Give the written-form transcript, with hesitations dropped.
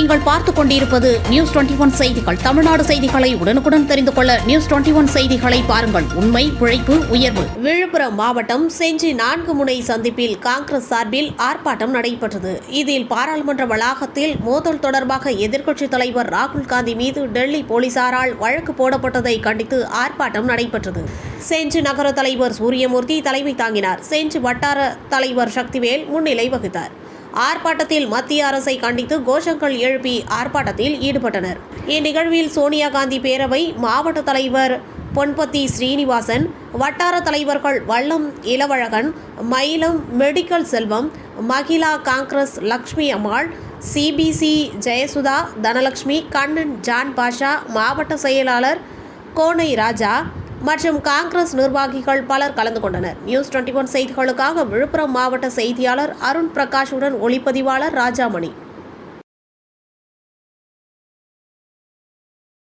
நீங்கள் பார்த்துக் கொண்டிருப்பது நியூஸ் 21 செய்திகள். தமிழ்நாடு செய்திகளை உடனுக்குடன் தெரிந்து கொள்ள நியூஸ் 21 செய்திகளை பாருங்கள். உண்மை, உழைப்பு, உயர்வு. விழுப்புரம் மாவட்டம் செஞ்சி 4 முனை சந்திப்பில் காங்கிரஸ் சார்பில் ஆர்ப்பாட்டம் நடைபெற்றது. இதில் பாராளுமன்ற வளாகத்தில் மோதல் தொடர்பாக எதிர்க்கட்சித் தலைவர் ராகுல் காந்தி மீது டெல்லி போலீசாரால் வழக்கு போடப்பட்டதை கண்டித்து ஆர்ப்பாட்டம் நடைபெற்றது. செஞ்சி நகர தலைவர் சூரியமூர்த்தி தலைமை தாங்கினார். செஞ்சி வட்டார தலைவர் சக்திவேல் முன்னிலை வகித்தார். ஆர்ப்பாட்டத்தில் மத்திய அரசை கண்டித்து கோஷங்கள் எழுப்பி ஆர்ப்பாட்டத்தில் ஈடுபட்டனர். இந்நிகழ்வில் சோனியா காந்தி பேரவை மாவட்ட தலைவர் பொன்பத்தி ஸ்ரீனிவாசன், வட்டார தலைவர்கள் வல்லம் இளவழகன், மயிலம் மெடிக்கல் செல்வம், மகிழா காங்கிரஸ் லக்ஷ்மி அம்மாள், சிபிசி ஜெயசுதா, தனலட்சுமி, கண்ணன், ஜான் பாஷா, மாவட்ட செயலாளர் கோனை ராஜா மற்றும் காங்கிரஸ் நிர்வாகிகள் பலர் கலந்து கொண்டனர். நியூஸ் 21 செய்திகளுக்காக விழுப்புரம் மாவட்ட செய்தியாளர் அருண் பிரகாஷுடன் ஒளிப்பதிவாளர் ராஜாமணி.